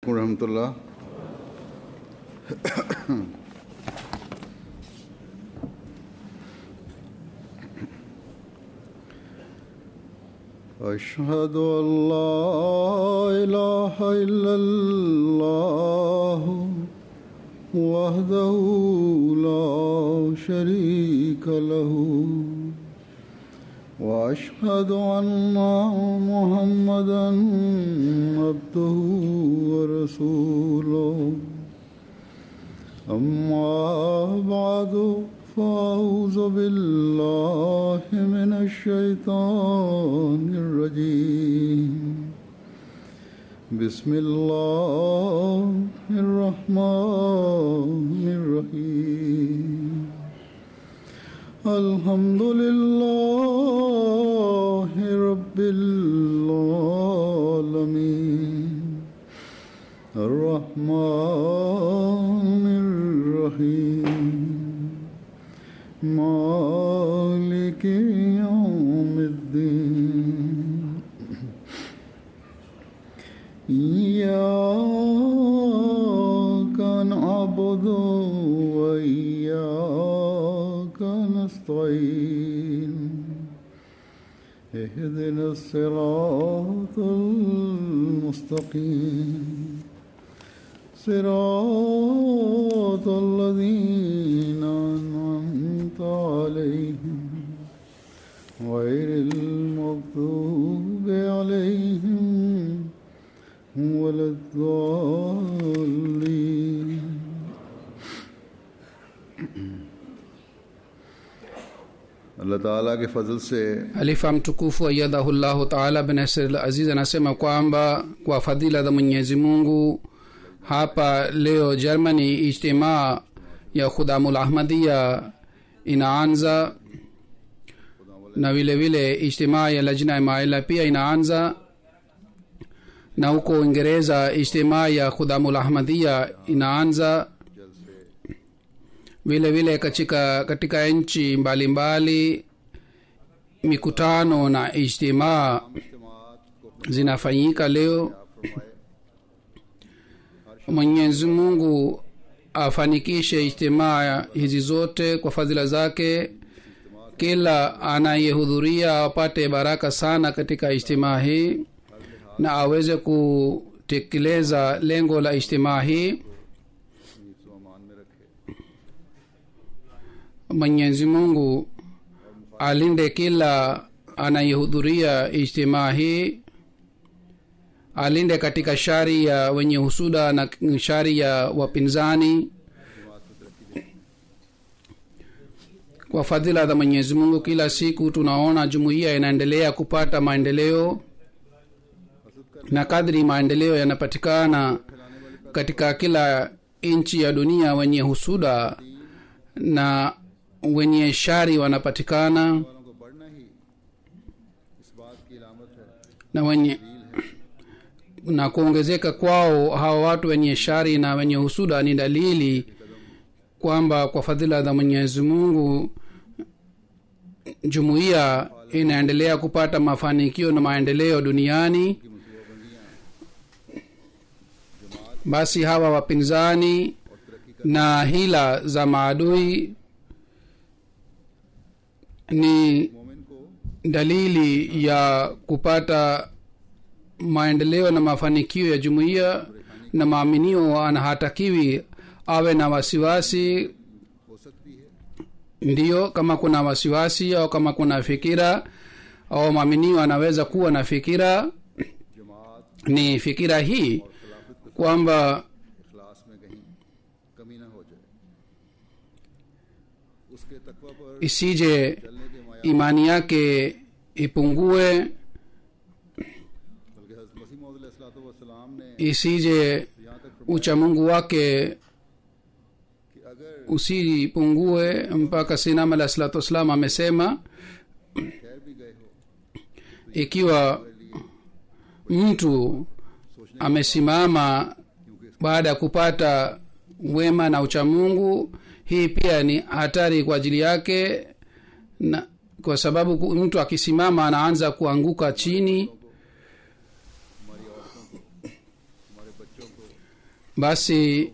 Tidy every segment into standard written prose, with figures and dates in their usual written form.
रहमतुल्लाह। अशहदु अल्ला इलाहा इल्लल्लाह वहदहु ला शरीका लहू وأشهد أن محمدا عبده ورسوله أما بعد فأعوذ بالله من الشيطان الرجيم بسم الله الرحمن الرحيم الحمد لله رب العالمين الرحمن الرحيم مالك يوم الدين إياك نعبد وإياك نستعين اهدنا الصراط المستقيم صراط الذين أنعمت عليهم غير المغضوب عليهم ولا الضالين. Allah Taala ke fadhil se Alifa mtukufu ayyadahullahu ta'ala bin Nasir al-Aziz anasema kwamba kwa fadhila za Mwenyezi Mungu hapa leo Germany ijtimaa ya Khudamul Ahmadiyya inaanza na vile vile ijtimaa ya Lajna Maila pia inaanza, na huko Uingereza ijtimaa ya Khudamul Ahmadiyya inaanza vile vile. Katika nchi mbalimbali mikutano na ijtimaa zinafanyika leo. Mwenyezi Mungu afanikishe ijtimaa hizi zote kwa fadhila zake. Kila anayehudhuria apate baraka sana katika ijtimaa hii na aweze kutekeleza lengo la ijtimaa hii. Mwenyezi Mungu alinde kila anayehudhuria ijtimaa hii, alinde katika shari ya wenye husuda na shari ya wapinzani. Kwa fadhila za Mwenyezi Mungu kila siku tunaona jumuiya inaendelea kupata maendeleo, na kadri maendeleo yanapatikana katika kila nchi ya dunia, wenye husuda na wenye shari wanapatikana, na kuongezeka kwao hawa watu wenye shari na wenye husuda ni dalili kwamba kwa fadhila za Mwenyezi Mungu jumuiya inaendelea kupata mafanikio na maendeleo duniani. Basi hawa wapinzani na hila za maadui ni dalili ya kupata maendeleo na mafanikio ya jumuiya, na maaminio anahatakiwi awe na wasiwasi. Ndiyo, kama kuna wasiwasi au kama kuna fikira au maaminio anaweza kuwa na fikira, ni fikira hii kwamba isije imani yake ipungue, isije ucha Mungu wake usipungue. Mpaka Sinam alayhi salatu wasalam amesema ikiwa mtu amesimama baada ya kupata wema na ucha Mungu, hii pia ni hatari kwa ajili yake, na kwa sababu mtu akisimama anaanza kuanguka chini. basi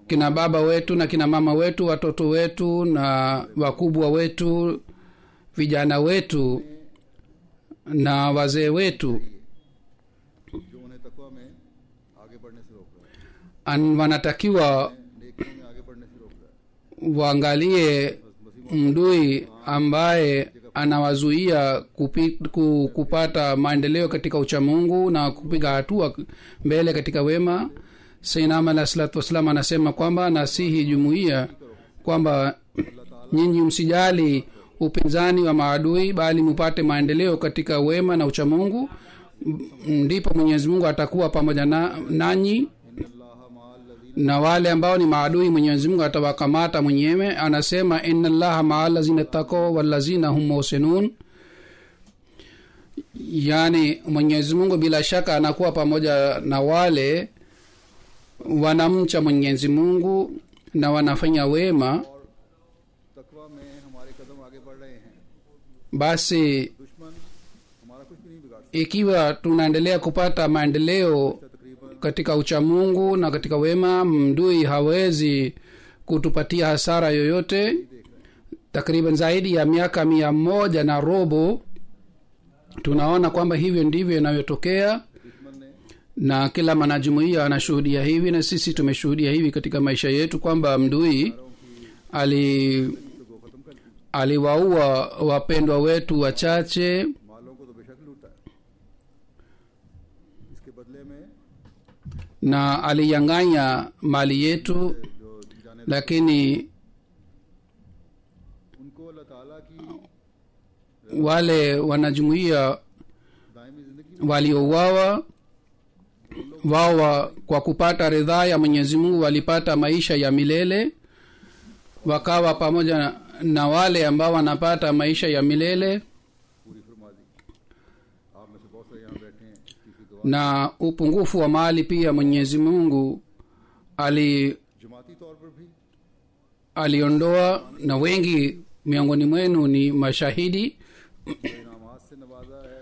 kina baba wetu na kina mama wetu, watoto wetu na wakubwa wetu, vijana wetu na wazee wetu जो उन्हें तकवा में आगे बढ़ने से रोक रहा है, wanatakiwa नेकियों में आगे बढ़ने से रोक रहा है। waangalie mdui ambaye anawazuia kupata maendeleo katika uchamungu na kupiga hatua mbele katika wema. Sayyidina alayhi salatu wasallam anasema kwamba nasihi jumuiya kwamba nyinyi msijali upinzani wa maadui, bali mupate maendeleo katika wema na uchamungu, ndipo Mwenyezi Mungu atakuwa pamoja nanyi. Na wale ambao ni maadui Mwenyezi Mungu atawakamata mwenyewe. Anasema inna Allaha ma'al ladzina taqaw wal ladzina hum muhsinun, yani Mwenyezi Mungu bila shaka anakuwa pamoja na wale wanamcha Mwenyezi Mungu na wanafanya wema. तकवा में हमारे कदम आगे बढ़ रहे हैं, Basi दुश्मन हमारा कुछ भी नहीं बिगाड़ ikiwa tunaendelea kupata maendeleo katika uchamungu na katika wema, mdui hawezi kutupatia hasara yoyote. Takriban zaidi ya miaka 100 na robo tunaona kwamba hivyo ndivyo inavyotokea, na kila mwanajumuiya anashuhudia hivi, na sisi tumeshuhudia hivi katika maisha yetu kwamba mdui aliwaua wapendwa wetu wachache, मालों को तो बेशक लूटा है, इसके बदले में na aliyang'anya mali yetu, जो जाने lakini उनको अल्लाह ताला की wale wanajumuiya दायमी जिंदगी waliouawa wao kwa kupata ridhaa ya Mwenyezi Mungu walipata maisha ya milele, wakawa pamoja na wale ambao wanapata maisha ya milele. पूरी फरमा दी। आप में से बहुत सारे यहाँ बैठे हैं, इसकी गवाह Na upungufu wa mali pia Mwenyezi Mungu जमाती तौर पर भी aliondoa, na wengi miongoni mwenu ni mashahidi. इनामात से नवाजा है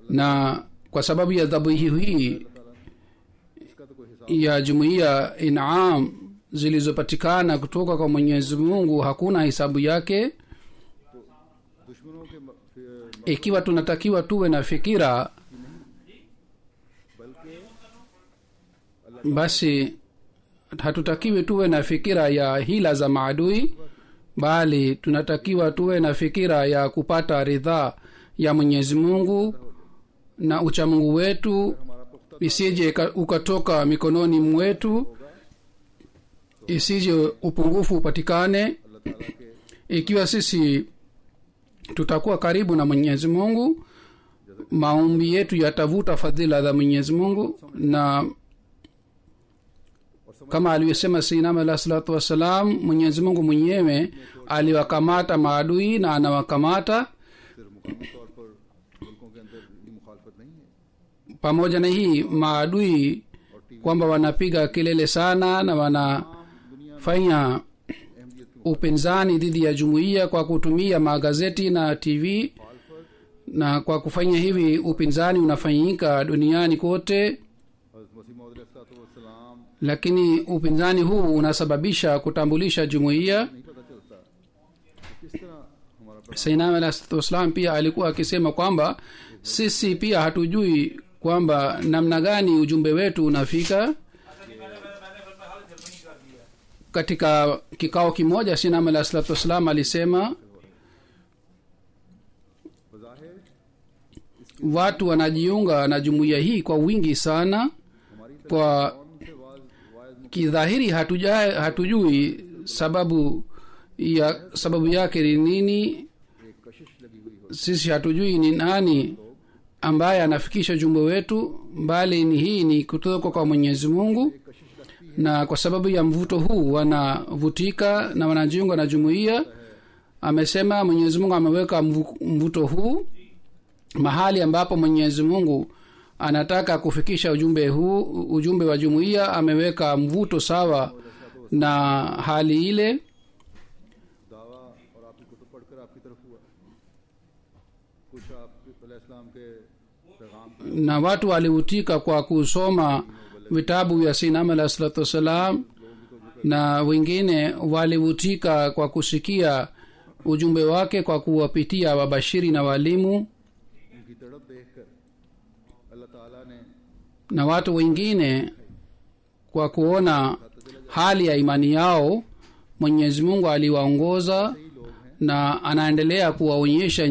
Na kwa sababu ya dhabihu hii इसका तो कोई हिसाब ya jumuiya inam zilizopatikana kutoka kwa Mwenyezi Mungu hakuna hisabu yake. दुश्मनों के Ikiwa tunatakiwa tuwe na fikira, basi hatutakiwi tuwe na fikira ya hila za maadui, bali tunatakiwa tuwe na fikira ya kupata ridhaa ya Mwenyezi Mungu, na uchamungu wetu isije ukatoka mikononi mwetu, isije upungufu upatikane. अल्लाह ताला के Ikiwa sisi tutakuwa karibu na Mwenyezi Mungu, maombi yetu yatavuta fadhila za Mwenyezi Mungu, na kama alivyosema Sayyidina alayhi salatu wassalam, Mwenyezi Mungu mwenyewe aliwakamata maadui na anawakamata. सिर्फ मुकामी तौर पर मुल्कों के अंदर इनकी मुखालफत नहीं है, Pamoja na hii maadui kwamba wanapiga kelele sana na wanafanya upinzani dhidi ya jumuiya kwa kutumia magazeti na TV, na kwa kufanya hivi upinzani unafanyika duniani kote, हज़रत मसीह मौद अलैहिस्सलाम lakini upinzani huu unasababisha kutambulisha jumuiya. नहीं पता चलता कि किस तरह हमारा Sayyidina alayhi wasallam pia alikuwa akisema kwamba sisi pia hatujui kwamba namna gani ujumbe wetu unafika. Katika kikao kimoja Sayyidina alayhi wasallam alisema बज़ाहिर watu wanajiunga na jumuiya hii kwa wingi sana. Kwa उनसे was kidhahiri hatujui sababu yake ni nini. एक कशिश लगी हुई हो, Sisi hatujui ni nani ambaye anafikisha ujumbe wetu, bali hii ni kutoka kwa Mwenyezi Mungu, na kwa sababu ya mvuto huu wanavutika na wanajiunga na jumuiya. Amesema Mwenyezi Mungu ameweka mvuto huu mahali ambapo Mwenyezi Mungu anataka kufikisha ujumbe wa jumuiya, ameweka mvuto sawa na hali ile. दावा और आपकी कुतुब पढ़कर आपकी तरफ हुआ, कुछ आप अलैहिस्सलाम के पैगाम Na watu walivutika kwa kusoma vitabu vya sinam alah salatu wassalam na wengine walivutika kwa kusikia ujumbe wake kwa kuwapitia wabashiri na walimu उनकी तड़प देखकर अल्लाह ताला ने na watu wengine kwa kuona hali ya imani yao mwenyezi mungu aliwaongoza कई लोग हैं na anaendelea kuwaonyesha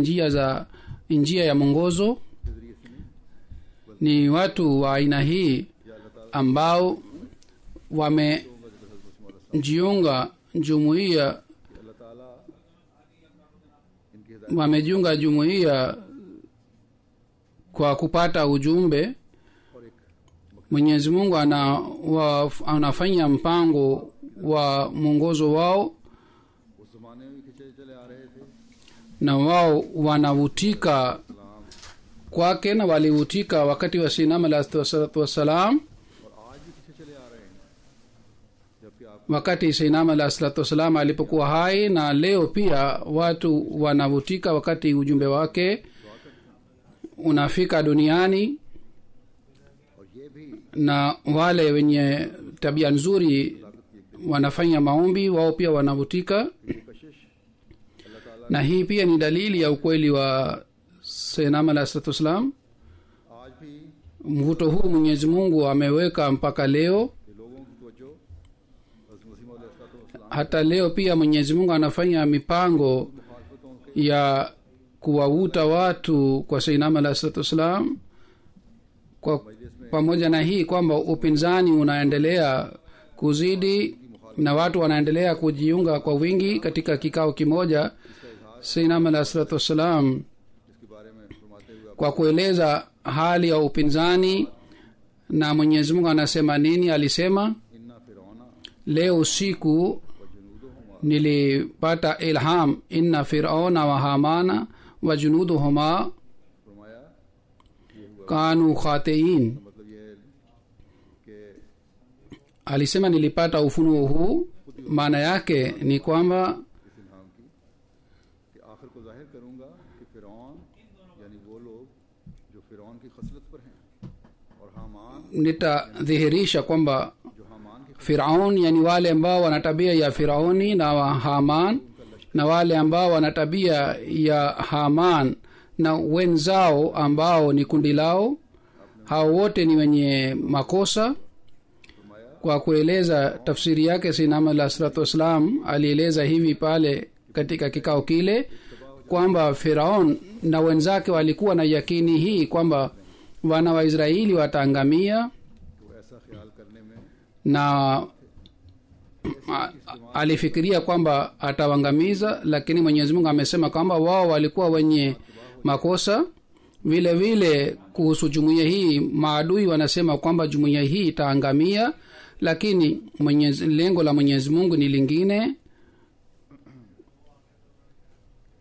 njia ya mwongozo के जरिए से नहीं ni watu wa aina hii या अल्लाह ताला ambao wamejiunga jumuiya कि अल्लाह ताला इनकी हिदायत wamejiunga jumuiya kwa kupata ujumbe और एक mwenyezi mungu anafanya mpango wa mwongozo wao उस जमाने में खिंचे चले आ रहे थे na wao wanavutika kwake na walivutika wakati wa sinam alah salatu wassalam और आज भी खिंचे चले आ रहे हैं जबकि आप wakati sinam alah salatu wassalam alipokuwa hai na leo pia watu wanavutika wakati ujumbe wake unafika duniani और ये भी na wale wenye tabia nzuri wanafanya maombi wao pia wanavutika ये कशिश अल्लाह ताला na hii pia ni dalili ya ukweli wa sinam alah salatu wassalam आज भी mvuto huu mwenyezi mungu ameweka mpaka leo कि लोगों की तवज्जो हज़रत मसीह मौला अलैहिस्सलाम hata leo pia mwenyezi mungu anafanya mipango मुखालफतों के ya kuwavuta watu kwa sainam alah salatu wassalam kwa pamoja na hii kwamba upinzani unaendelea kuzidi na watu wanaendelea kujiunga kwa wingi katika kikao kimoja sainam alah salatu wassalam इसके बारे में फरमाते हुए kwa kueleza hali ya upinzani na mwenyezi mungu anasema nini alisema इन्ना फिरौना leo usiku व जुनूदुहुमा nilipata ilham inna firauna wa hamana wa junuduhuma फरमाया ये हुआ kanu khatiin मतलब ये कि alisema nilipata ufunuo huu maana yake ni kwamba इस इल्हाम की कि आखिर को जाहिर करूंगा कि फिरौन यानी वो लोग जो फिरौन की खसलत पर हैं और हामान nitadhihirisha kwamba जो हामान की firaun yani wale ambao wana tabia ya firauni na wa haman na wale ambao wana tabia ya haman na wenzao ambao ni kundi lao hao wote ni wenye makosa kwa kueleza tafsiri yake sinam alah salatu wassalam alieleza hivi pale katika kikao kile kwamba firaun na wenzake walikuwa na yakini hii kwamba wana wa israeli wataangamia तो ऐसा ख्याल करने में na alifikiria kwamba atawangamiza lakini mwenyezi mungu amesema kwamba wao walikuwa wenye makosa vile vile kuhusu jumuiya hii maadui wanasema kwamba jumuiya hii itaangamia lakini lengo la mwenyezi mungu ni lingine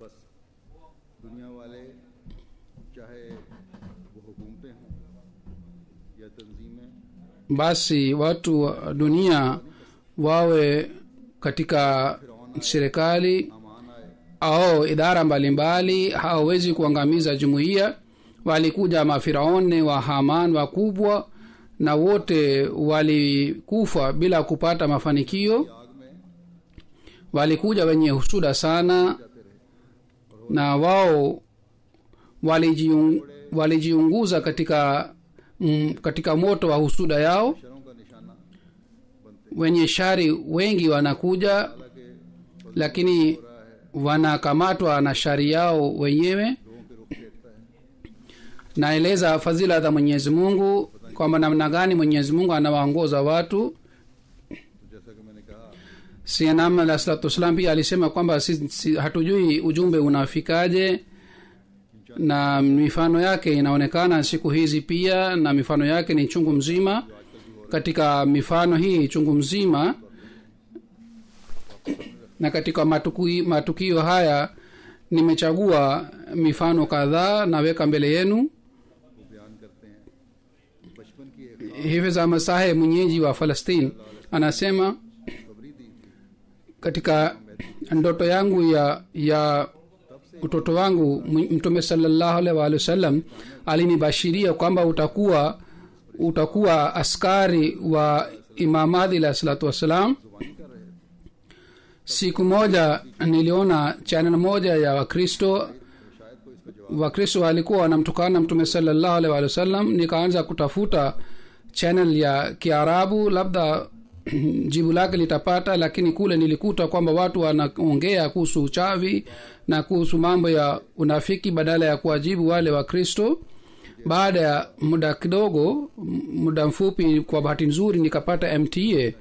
बस दुनिया वाले चाहे वो हुकूमतें हों या तंजीमें basi watu wa dunia wawe katika serikali अमान आए au idara mbalimbali hawawezi kuangamiza jumuiya walikuja mafiraoni wa haman wakubwa na wote walikufa bila kupata mafanikio आग में walikuja wenye husuda sana na wao walijiunguza katika moto wa husuda yao शरों का निशाना बनते wenye shari wengi wanakuja हालांकि lakini wanakamatwa na shari yao wenyewe लोगों के रुख फेरता है naeleza fadhila za mwenyezi mungu kwamba namna gani mwenyezi mungu anawaongoza watu तो जैसा कि मैंने कहा sinam alah salatu wassalam pia alisema kwamba hatujui ujumbe unafikaje na mifano yake inaonekana siku hizi pia na mifano yake ni chungu mzima katika mifano hii chungu mzima na katika matukio haya nimechagua mifano kadhaa naweka mbele yenu वो बयान करते हैं बचपन की एक hifadh ahmad saheb mwenyeji wa falastine anasema खबरी दी थी katika ndoto yangu ya utoto wangu mtume sallallahu alaihi wa sallam alinibashiria kwamba utakuwa utakuwa askari wa Imam Mahdi alayhi salatu wassalam. जुबानी कर रहे थे, Siku moja niliona channel moja ya Wakristo. शायद कोई इसका जवाब Wakristo walikuwa wanamtukana Mtume sallallahu alaihi wasallam. Nikaanza kutafuta channel ya Kiarabu, labda jibu lake litapata, lakini kule nilikuta kwamba watu wanaongea kuhusu uchawi na kuhusu mambo ya unafiki badala ya kuwajibu wale Wakristo. Baada ya muda kidogo, muda mfupi, kwa bahati nzuri nikapata MTA.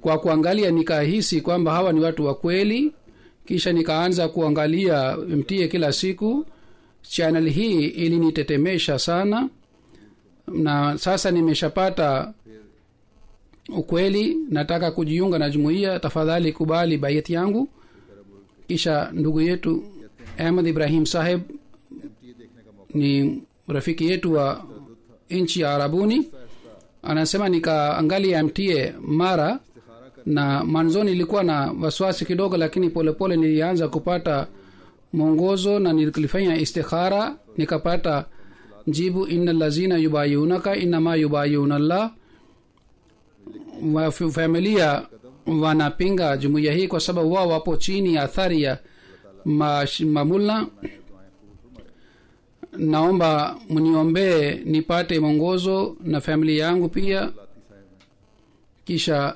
Kwa kuangalia nikahisi kwamba hawa ni watu wa kweli. Kisha nikaanza kuangalia MTA kila siku. Channel hii ilinitetemesha sana, na sasa nimeshapata ukweli. Nataka kujiunga na jumuiya, tafadhali kubali bayati yangu. Kisha ndugu yetu Ahmad Ibrahim Saheb MTA देखने का मौका ni rafiki yetu wa nchi ya Arabuni, anasema nikaangalia MTA mara, na mwanzoni ilikuwa na wasiwasi kidogo, lakini polepole nilianza kupata mwongozo na nilifanya istikhara, nikapata jibu, innal lazina yubayunaka innama yubayuna Allah. Wa familia wanapinga jumuiya hii kwa sababu wao wapo chini ya athari ya mamula. Naomba mniombee nipate mwongozo na familia yangu pia. Kisha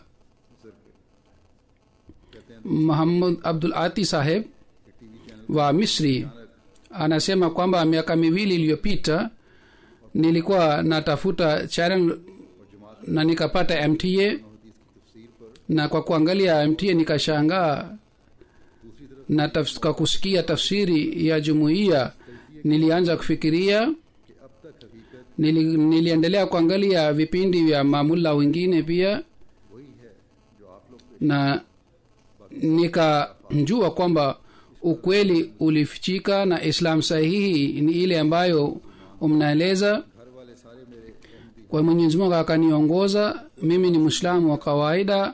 Muhammad Abdul Ati Saheb wa Misri anasema kwamba miaka miwili iliyopita nilikuwa natafuta channel na nikapata MTA, na kwa kuangalia MTA nikashangaa, na kwa kusikia tafsiri ya jumuiya nilianza kufikiria. Niliendelea kuangalia vipindi vya mamulla wengine pia, na nikajua kwamba ukweli ulifichika na Islam sahihi ni ile ambayo mnaeleza. Kwa Mwenyezi Mungu akaniongoza. Mimi ni Muislamu wa kawaida.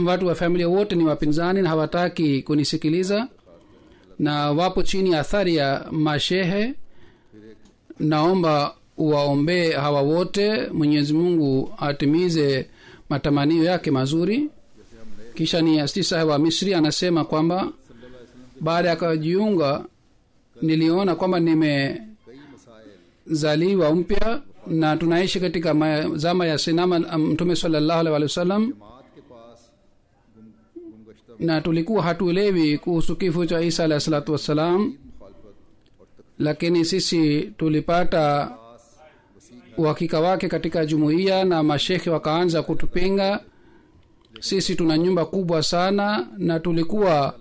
Watu wa familia wote ni wapinzani na hawataki kunisikiliza, na wapo chini ya athari ya mashehe. Naomba uwaombee hawa wote, Mwenyezi Mungu atimize matamanio yake mazuri. Kisha ni Asti Saheb wa Misri anasema kwamba baada ya kujiunga niliona kwamba nimezaliwa mpya, na tunaishi katika zama ya sinama Mtume sallallahu alaihi wasallam, na tulikuwa hatuelewi kuhusu kifo cha Isa alayhi salatu wassalam, lakini sisi tulipata uhakika wake katika jumuiya, na mashekhe wakaanza kutupinga. Sisi tuna nyumba kubwa sana, na tulikuwa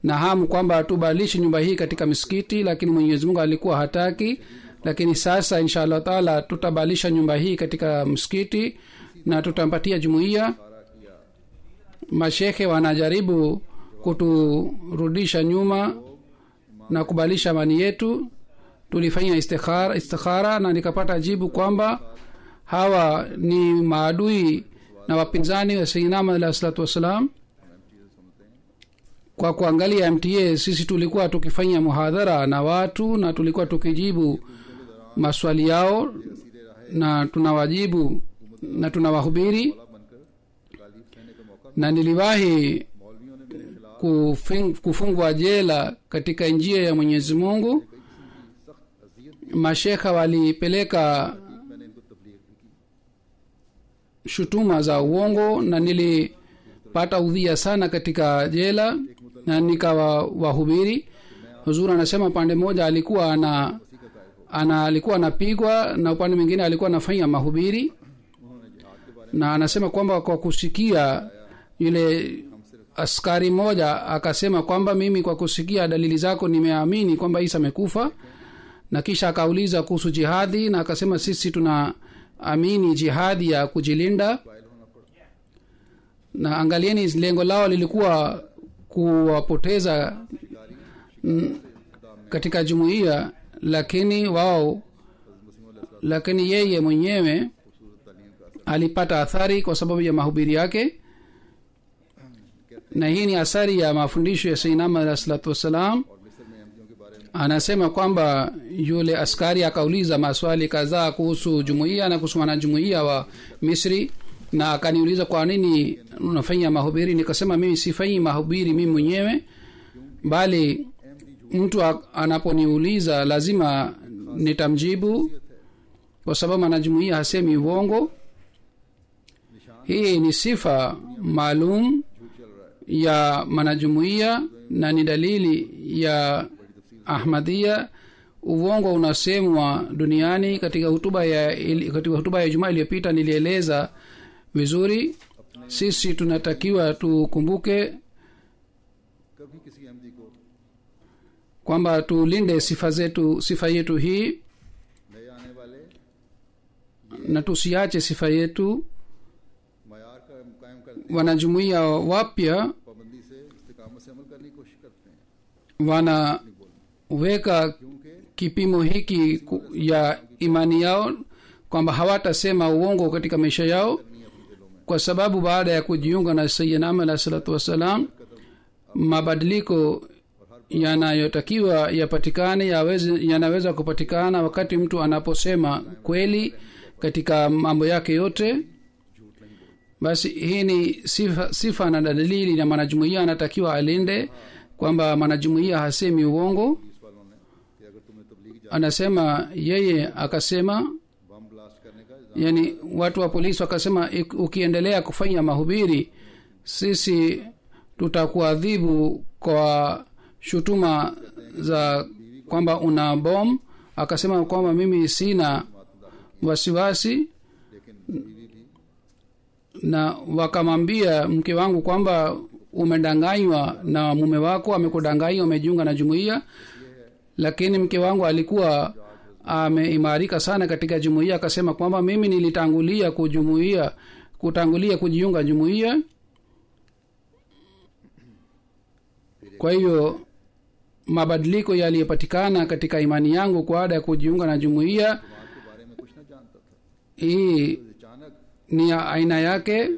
na hamu kwamba tubadilishe nyumba hii katika misikiti, lakini Mwenyezi Mungu alikuwa hataki. Lakini sasa inshallah taala tutabadilisha nyumba hii katika msikiti na tutampatia jumuiya. Mashekhe wanajaribu kuturudisha nyuma na kubadilisha amani yetu. Tulifanya istikhara na nikapata jibu kwamba hawa ni maadui na wapinzani wa Sayyidina Muhammad alayhi salatu wasalam. Kwa kuangalia MTA, sisi tulikuwa tukifanya muhadhara na watu, na tulikuwa tukijibu maswali yao, na tunawajibu na tunawahubiri. Na niliwahi kufungwa jela katika njia ya Mwenyezi Mungu. Mashekha walipeleka shutuma za uongo, na nilipata udhia sana katika jela, na nikawahubiri. Huzuri anasema pande moja alikuwa alikuwa anapigwa, na upande mwingine alikuwa anafanya mahubiri, na anasema kwamba kwa kusikia yule askari moja akasema kwamba mimi kwa kusikia dalili zako nimeamini kwamba Isa amekufa. Na kisha akauliza kuhusu jihadi, na akasema sisi tunaamini jihadi ya kujilinda. Na angalieni, lengo lao lilikuwa kuwapoteza katika jumuiya, lakini yeye mwenyewe alipata athari kwa sababu ya mahubiri yake. Na hii ni athari ya mafundisho ya Sayyidina Muhammad alayhi salatu wasalam. anasema kwamba yule askari akauliza maswali kadhaa kuhusu jumuiya na kuhusu wanajumuiya wa Misri, na akaniuliza kwa nini unafanya mahubiri. Nikasema mimi sifanyi mahubiri mimi mwenyewe, bali mtu anaponiuliza lazima nitamjibu, kwa sababu wanajumuiya hasemi uongo. Hii ni sifa maalum ya wanajumuiya na ni dalili ya Ahmadiyya. Uongo unasemwa duniani. Katika hutuba ya Ijumaa iliyopita nilieleza vizuri. Sisi tunatakiwa tukumbuke kwamba tulinde sifa yetu hii na tusiache sifa yetu. Wanajumuiya wapya wanaweka kipimo hiki ya imani yao kwamba hawatasema uongo katika maisha yao, kwa sababu baada ya kujiunga na Sayyidina Ahmad alayhi salatu wassalam, mabadiliko yanayotakiwa yapatikane yanaweza kupatikana wakati mtu anaposema kweli katika mambo yake yote. Basi hii ni sifa na dalili na mwanajumuiya anatakiwa alinde, kwamba mwanajumuiya hasemi uongo. Anasema yeye akasema, yani watu wa polisi wakasema, ukiendelea kufanya mahubiri sisi tutakuadhibu kwa shutuma za kwamba una bom. Akasema kwamba mimi sina wasiwasi, na wakamwambia mke wangu kwamba umedanganywa na mume wako, amekudanganya, umejiunga na jumuiya. Lakini mke wangu alikuwa ameimarika sana katika jumuiya, akasema kwamba mimi nilitangulia kujiunga jumuiya. Kwa hiyo mabadiliko yaliyopatikana katika imani yangu baada ya kujiunga na jumuiya hii ni aina yake.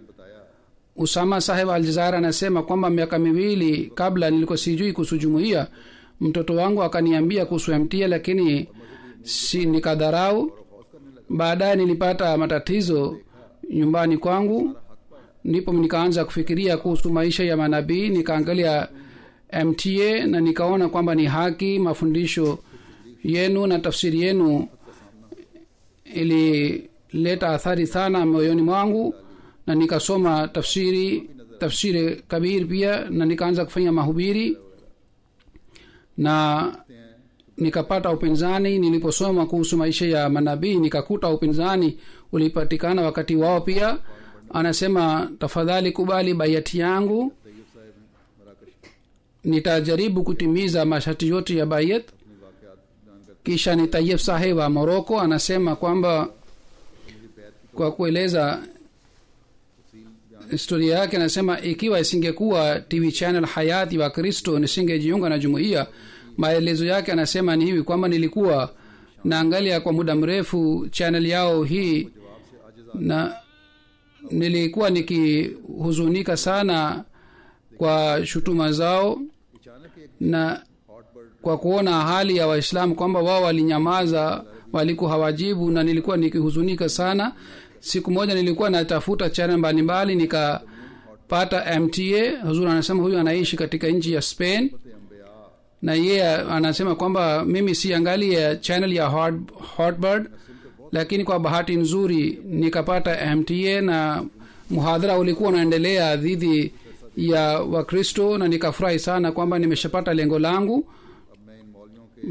Usama Saheb Aljazair anasema kwamba miaka miwili kabla nilikuwa sijui kuhusu jumuiya. Mtoto wangu akaniambia kuhusu MTA, lakini nikadharau. Baadaye nilipata matatizo nyumbani kwangu, ndipo nikaanza kufikiria kuhusu maisha ya manabii. Nikaangalia MTA na nikaona kwamba ni haki. Mafundisho yenu na tafsiri yenu ilileta athari sana moyoni mwangu, na nikasoma tafsiri kabir pia, na nikaanza kufanya mahubiri na nikapata upinzani. Niliposoma kuhusu maisha ya manabii nikakuta upinzani ulipatikana wakati wao pia. Anasema tafadhali kubali bayati yangu, nitajaribu kutimiza masharti yote ya bayat. Kisha ni Tayyib Saheb wa Morocco anasema kwamba, kwa kueleza historia yake, anasema ikiwa isingekuwa TV channel Hayati wa Kristo nisingejiunga na jumuiya. Maelezo yake anasema ni hivi kwamba nilikuwa naangalia kwa muda mrefu channel yao hii, na nilikuwa nikihuzunika sana kwa shutuma zao na kwa kuona hali ya Waislamu kwamba wao walinyamaza, walikuwa hawajibu, na nilikuwa nikihuzunika sana. Siku moja nilikuwa natafuta channel mbalimbali, nikapata MTA. Huzur anasema huyu anaishi katika nchi ya Spain, na yeye anasema kwamba mimi siangalia channel ya Hotbird, lakini kwa bahati nzuri nikapata MTA na muhadhara ulikuwa unaendelea dhidi ya Wakristo, na nikafurahi sana kwamba nimeshapata lengo langu.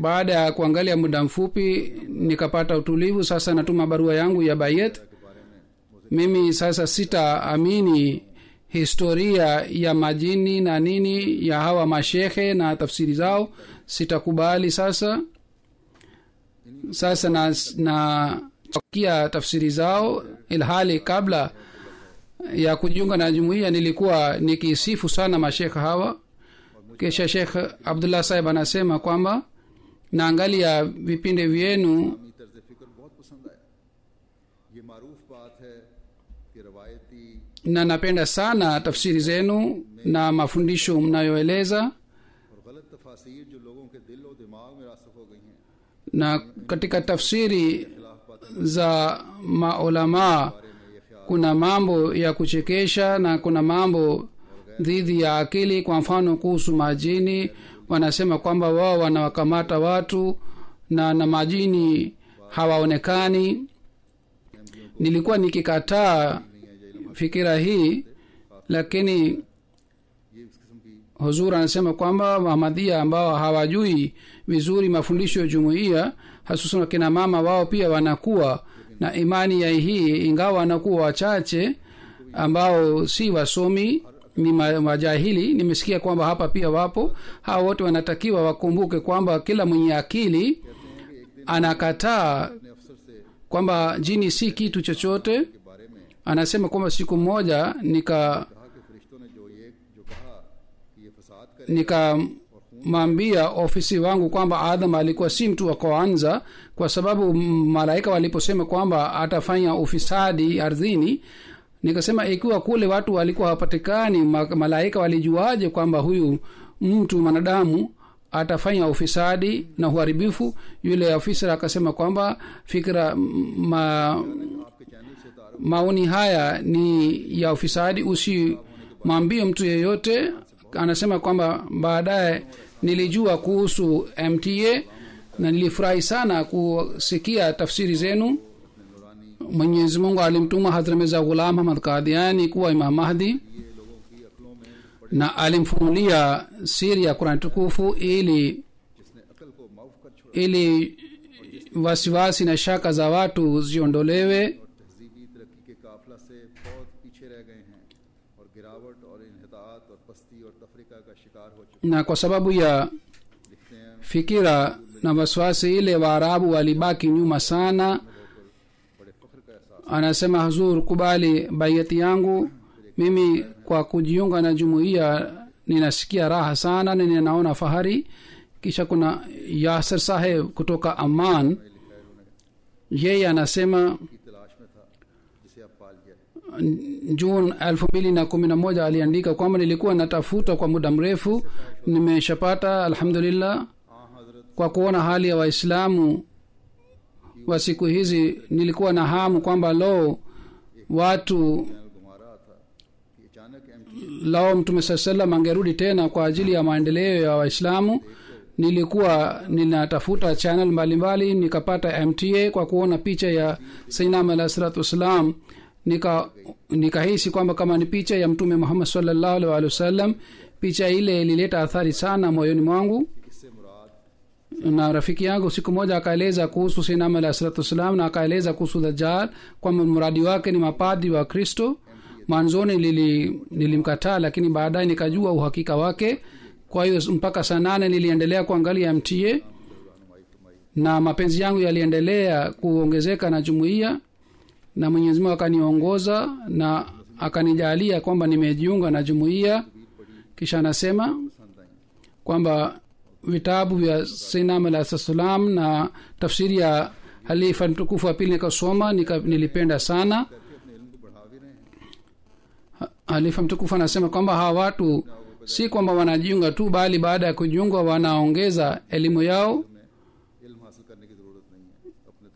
Baada ya kuangalia muda mfupi nikapata utulivu. Sasa natuma barua yangu ya bayat. Mimi sasa sitaamini historia ya majini na nini ya hawa mashehe na tafsiri zao, sitakubali. Sasa na kia tafsiri zao, ilhali kabla ya kujiunga na jumuiya nilikuwa nikisifu sana mashehe hawa. Kisha Sheikh Abdullah Saheb anasema kwamba naangalia vipindi vyenu na napenda sana tafsiri zenu na mafundisho mnayoeleza, तफासीर जो लोगों के दिल और दिमाग में रास्ख हो गई हैं na katika tafsiri za maulamaa kuna mambo ya kuchekesha na kuna mambo dhidi ya akili. Kwa mfano kuhusu majini, wanasema kwamba wao wanawakamata watu na majini hawaonekani. Nilikuwa nikikataa fikira hii, lakini Huzur anasema kwamba Ahmadiyya ambao hawajui vizuri mafundisho ya jumuiya, hususan kina mama, wao pia wanakuwa na imani ya hii, ingawa wanakuwa wachache ambao si wasomi, ni majahili. Nimesikia kwamba hapa pia wapo. Hao wote wanatakiwa wakumbuke kwamba kila mwenye akili anakataa kwamba jini si kitu chochote. Anasema kwamba siku moja nikamwambia ofisi wangu kwamba Adam alikuwa si mtu wa kwanza, kwa sababu malaika waliposema kwamba atafanya ufisadi ardhini, nikasema ikiwa kule watu walikuwa hapatikani, malaika walijuaje kwamba huyu mtu mwanadamu atafanya ufisadi na uharibifu? Yule ofisa akasema kwamba fikra maoni haya ni ya ufisadi, usimwambie mtu yeyote. Anasema kwamba baadaye nilijua kuhusu MTA na nilifurahi sana kusikia tafsiri zenu. Mwenyezi Mungu alimtuma Hazrat Mirza Ghulam Ahmad Qadiani kuwa Imam Mahdi na alimfunulia siri ya Qur'an tukufu ili wasiwasi na shaka za watu ziondolewe. Na kwa sababu ya fikira na wasiwasi ile, Waarabu walibaki nyuma sana. Anasema Huzur, kubali bayati yangu. Mimi kwa kujiunga na jumuiya ninasikia raha sana na ninaona fahari. Kisha kuna Yasir Saheb kutoka Amman, yeye anasema June 2011 aliandika kwamba nilikuwa natafuta kwa muda mrefu, nimeshapata alhamdulillah. Kwa kuona hali ya Waislamu wa siku hizi, nilikuwa na hamu kwamba watu Mtume sallallahu angerudi tena kwa ajili ya maendeleo ya Waislamu. Nilikuwa ninatafuta channel mbalimbali, nikapata MTA kwa kuona picha ya Sayyidina Alayhi salatu wasalam. Nikahisi kwamba kama ni picha ya Mtume Muhammad sallallahu alaihi wasallam. Picha ile ilileta athari sana moyoni mwangu. Na rafiki yangu siku moja akaeleza kuhusu Sayyidina Alayhi salatu wasalam na akaeleza kuhusu Dajjal kwamba mradi wake ni mapadi wa Kristo. Mwanzoni nilimkataa, lakini baadaye nikajua uhakika wake. Kwa hiyo mpaka saa 8 niliendelea kuangalia MTA na mapenzi yangu yaliendelea kuongezeka na jumuiya, na Mwenyezi Mungu akaniongoza na akanijalia kwamba nimejiunga na jumuiya. Kisha anasema kwamba vitabu vya Sayyidina Alayhi salam na tafsiri ya Halifa mtukufu wa pili nikasoma, nilipenda sana. Halifa mtukufu anasema kwamba hawa watu si kwamba wanajiunga tu, bali baada ya kujiunga wanaongeza elimu yao.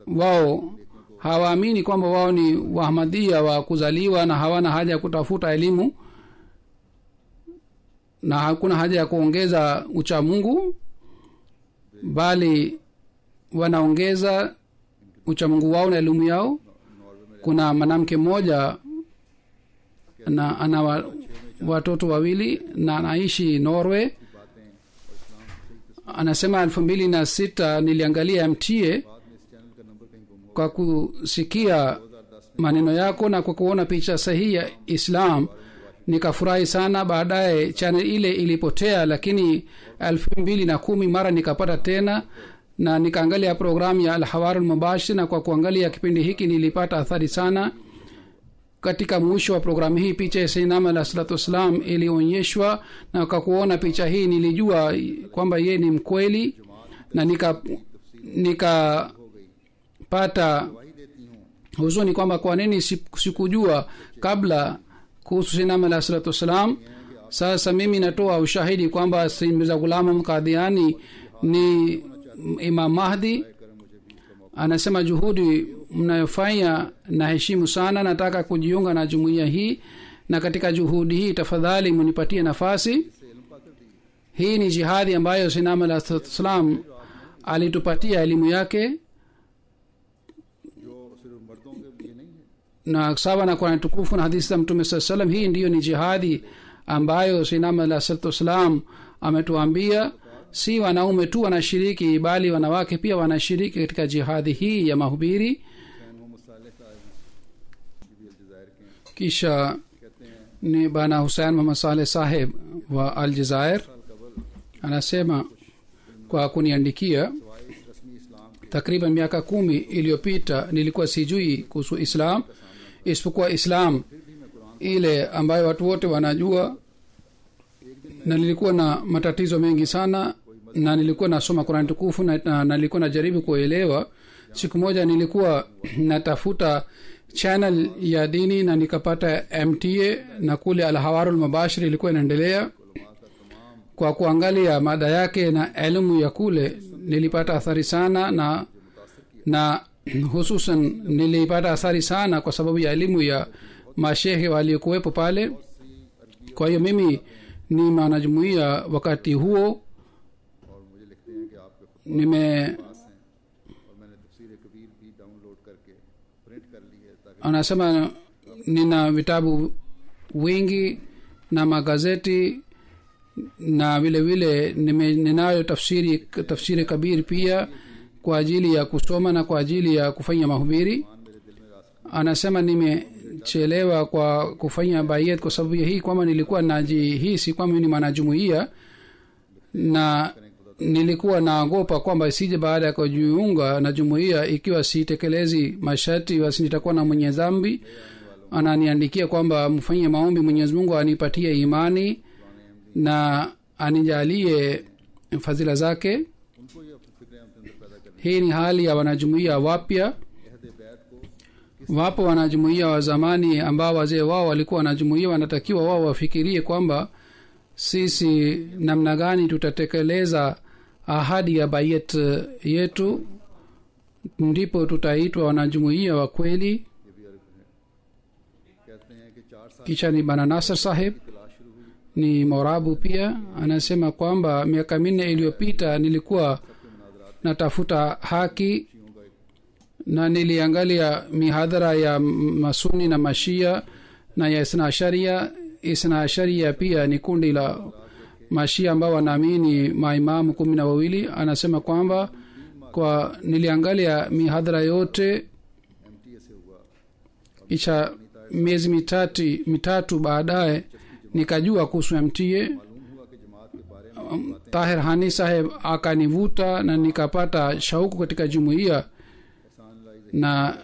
Wao hawaamini kwamba wao ni Wahmadiyya wa kuzaliwa na hawana haja ya kutafuta elimu na hakuna haja ya kuongeza ucha Mungu, bali wanaongeza ucha Mungu wao na elimu yao. Kuna mwanamke mmoja na ana watoto wawili na anaishi Norway. Anasema 2006 niliangalia MTA kwa kusikia maneno yako na kwa kuona picha sahihi ya Islam, nikafurahi sana. Baadaye channel ile ilipotea, lakini 2010 mara nikapata tena na nikaangalia programu ya Al-Hawar al-Mubashir, na kwa kuangalia kipindi hiki nilipata athari sana. Katika mwisho wa programu hii picha ya Sayyidina Alayhi salatu wasalam ilionyeshwa, na kwa kuona picha hii nilijua kwamba yeye ni mkweli, na nikapata huzuni kwamba kwa nini sikujua kabla kuhusu Sayyidina Alayhi salatu wasalam. sasa mimi natoa ushahidi kwamba Sayyid Mirza Ghulam Ahmad Qadiani ni Imam Mahdi. करम मुझे भी इसका मौका Anasema juhudi mnayofanya naheshimu sana, nataka kujiunga na jumuiya hii, na katika juhudi hii tafadhali munipatie nafasi. से इल्म पाकर दी Hii ni jihadi ambayo Sayyidina Salam alitupatia elimu yake, जो सिर्फ मर्दों के लिए नहीं है na sawa na Qur'an tukufu na hadithi za Mtume SAW. Hii ndiyo ni jihadi ambayo Sayyidina Salam ametuambia si wanaume tu wanashiriki, bali wanawake pia wanashiriki katika jihadi hii ya mahubiri. Hussain मोहम्मद सालेह साहब ये भी अलजायर के हैं Kisha कहते हैं ni bana Hussein Muhammad Saleh Saheb wa Aljazair साल कबल anasema kwa kuniandikia, सवाए इस रस्मी इस्लाम के takriban miaka 10 iliyopita nilikuwa sijui kuhusu Islam isipokuwa Islam ile ambayo watu wote wanajua, na nilikuwa na matatizo mengi sana, na nilikuwa nasoma Qur'an tukufu na nilikuwa najaribu kuelewa. Siku moja nilikuwa natafuta channel ya dini na nikapata MTA, na kule Al-Hawarul Mubashir ilikuwa inaendelea. Kwa kuangalia mada yake na elimu ya kule nilipata athari sana, na hususan nilipata athari sana kwa sababu ya elimu ya mashehe waliokuwepo pale. Kwa hiyo mimi ni mwanajumuiya wakati huo, और मुझे लिखते हैं कि आपके nime पास हैं और मैंने तफसीर कबीर भी डाउनलोड करके प्रिंट कर ली है ताकि anasema nina vitabu wingi na magazeti, na vile vile ninayo tafsiri kabir pia kwa ajili ya kusoma na kwa ajili ya kufanya mahubiri. Anasema nimechelewa kwa kufanya bayat kwa sababu ya hii kwamba nilikuwa najihisi kwamba ni mwanajumuiya, na nilikuwa naogopa kwamba sije baada ya kujiunga na jumuiya ikiwa sitekelezi masharti basi nitakuwa na mwenye dhambi. Ananiandikia kwamba mfanye maombi Mwenyezi Mungu anipatie imani na anijalie fadhila zake. उनको ये फिक्रें अपने अंदर पैदा करनी Hii ni hali ya wanajumuiya wapya. अहद बैत को Wapo wanajumuiya wa zamani ambao wazee wao walikuwa wanajumuiya, wanatakiwa wao wafikirie kwamba sisi namna gani tutatekeleza ahadi ya bayat yetu, ndipo tutaitwa wanajumuiya wa kweli. ये भी अर्थ है कहते हैं कि 4 साल Kisha ni bana Nasr Saheb, class शुरू हुई ni Morabu pia, anasema kwamba miaka 4 iliyopita nilikuwa natafuta haki na niliangalia mihadhara ya Masuni na Mashia na ya Isna Asharia pia ni kundi la Mashia ambao wanaamini maimamu 12. Anasema kwamba kwa niliangalia mihadhara yote, MTA से हुआ kisha miezi mitatu baadaye nikajua kuhusu MTA. मालूम हुआ कि जमात के बारे में Tahir Hani Saheb akanivuta na nikapata shauku katika jumuiya, एहसान लाई na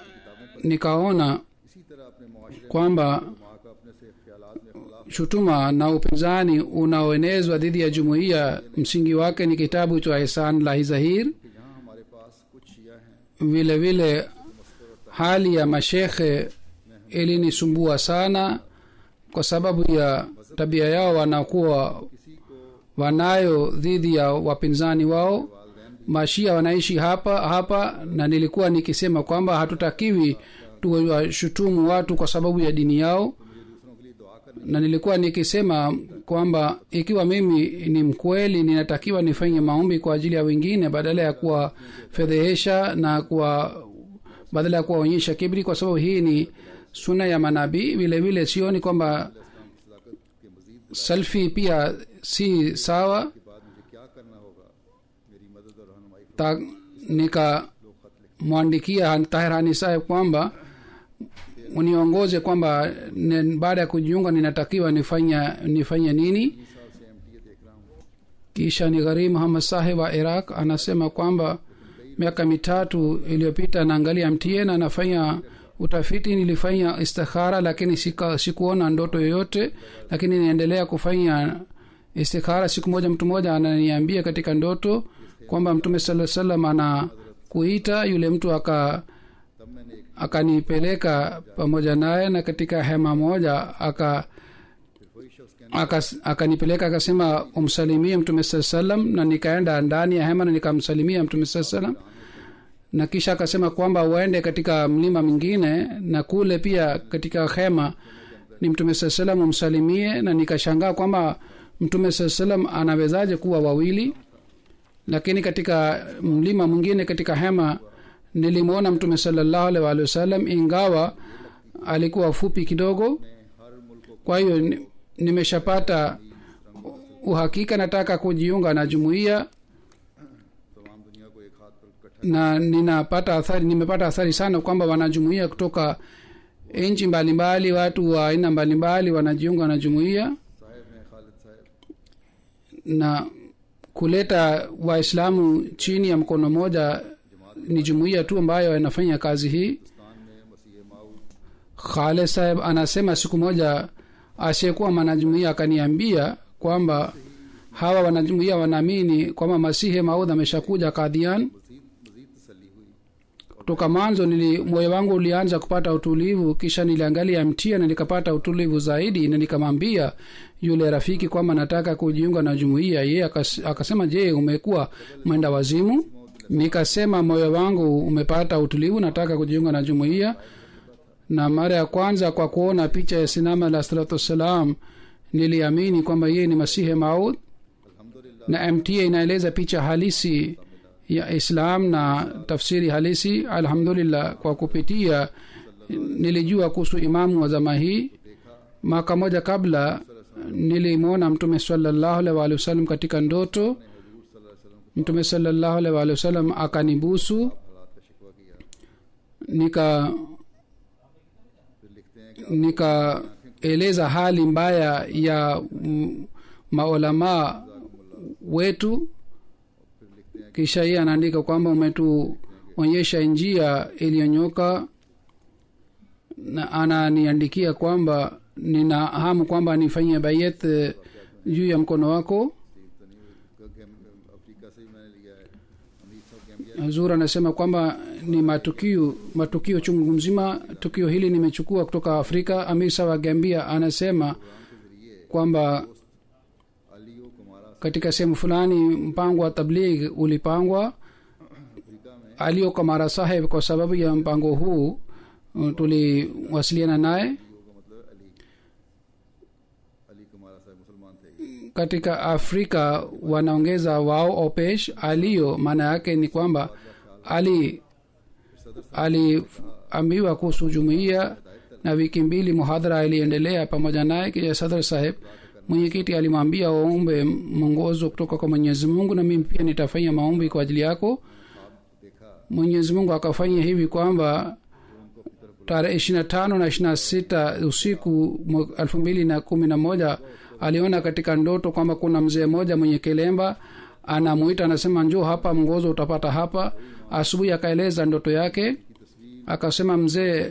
nikaona इसी तरह अपने मुआशरे kwamba माँ का अपने से ख्यालात में खिलाफ shutuma na upinzani unaoenezwa dhidi ya jumuiya msingi wake ni kitabu cha Ihsan Lahi Zahir. कि यहाँ हमारे पास कुछ शिया हैं Vile vile hali ya mashekhe ilinisumbua sana kwa sababu ya tabia yao wanakuwa wanayo dhidi ya wapinzani wao. Mashia wanaishi hapa na nilikuwa nikisema kwamba hatutakiwi tuwashutumu watu kwa sababu ya dini yao, na nilikuwa nikisema kwamba ikiwa mimi ni mkweli ninatakiwa nifanye maombi kwa ajili ya wengine badala ya kuwafedhehesha na badala ya kuwaonyesha kibri, kwa sababu hii ni suna ya manabii. Vile vile sioni kwamba selfie pia si sawa. बाद मुझे क्या करना होगा मेरी मदद और रहनुमाई Nikamwandikia Tahir Hani Saheb kwamba uniongoze kwamba baada ya kujiunga ninatakiwa nifanye nini. साल से एमटीए देख रहा हूँ Kisha ni Gharib Muhammad Saheb wa Iraq anasema kwamba miaka 3 iliyopita naangalia MTA na nafanya utafiti. Nilifanya istikhara lakini sikuona ndoto yoyote, lakini niendelea kufanya istikhara. Siku moja mtu mmoja ananiambia katika ndoto kwamba Mtume sallallahu alaihi wasallam anakuita. Yule mtu तब मैंने एक akanipeleka pamoja naye, na katika hema moja फिर वही शख्स कहने akanipeleka akasema umsalimie mtume saa salam, na nikaenda ndani ya hema na nikamsalimia mtume saa salam, na kisha akasema kwamba uende katika mlima mwingine na kule pia katika hema ni mtume saa salam umsalimie. Na nikashangaa kwamba mtume saa salam anawezaje kuwa wawili, lakini katika mlima mwingine katika hema nilimwona mtume sallallahu alaihi wasallam, ingawa alikuwa fupi kidogo. Kwa hiyo nimeshapata uhakika nataka kujiunga na jumuiya, na nimepata athari sana kwamba wanajumuiya kutoka nchi mbalimbali, watu wa aina mbalimbali wanajiunga na jumuiya, na kuleta waislamu chini ya mkono moja ni jumuiya tu ambayo inafanya kazi hii. Khalid Saheb anasema siku moja asiyekuwa mwanajumuiya akaniambia kwamba hawa wanajumuiya wanaamini kwamba Masihi Maud ameshakuja Qadian. Kutoka mwanzo moyo wangu ulianza kupata utulivu, kisha niliangalia mtia na nikapata utulivu zaidi, na nikamwambia yule rafiki kwamba nataka kujiunga na jumuiya. Yeye akasema, je, umekuwa mwenda wazimu? Nikasema moyo wangu umepata utulivu, nataka kujiunga na jumuiya. Na mara ya kwanza kwa kuona picha ya Sinama alayhi salatu wassalam niliamini kwamba yeye ni Masihi Maud, na MTA inaeleza picha halisi ya Islam na tafsiri halisi. Alhamdulillah, kwa kupitia nilijua kuhusu imamu wa zama hii. Mwaka moja kabla nilimwona mtume sallallahu alaihi wasallam katika ndoto. Mtume sallallahu alaihi wasallam akanibusu, nikaeleza hali mbaya ya maulama wetu. Kisha yeye anaandika kwamba umetuonyesha njia iliyonyoka, na ananiandikia kwamba nina hamu kwamba nifanyie bayat juu ya mkono wako. Hazur anasema kwamba ni matukio chungu mzima. Tukio hili nimechukua kutoka Afrika. Amir Sawa Gambia anasema kwamba katika sehemu fulani mpango wa tabligh ulipangwa. Aliyo Kamara Saheb, kwa sababu ya mpango huu tuliwasiliana naye. Katika Afrika wanaongeza wao opesh aliyo, maana yake ni kwamba aliambiwa kuhusu jumuiya, na wiki mbili muhadhara iliendelea pamoja naye. Kisha Sadr Saheb mwenyekiti alimwambia waombe mwongozo kutoka kwa Mwenyezi Mungu, na mimi pia nitafanya maombi kwa ajili yako. Mwenyezi Mungu akafanya hivi kwamba tarehe 25 na 26 usiku 2011 aliona katika ndoto kwamba kuna mzee mmoja mwenye kilemba anamuita, anasema njoo hapa, mwongozo utapata hapa. Asubuhi akaeleza ndoto yake, akasema mzee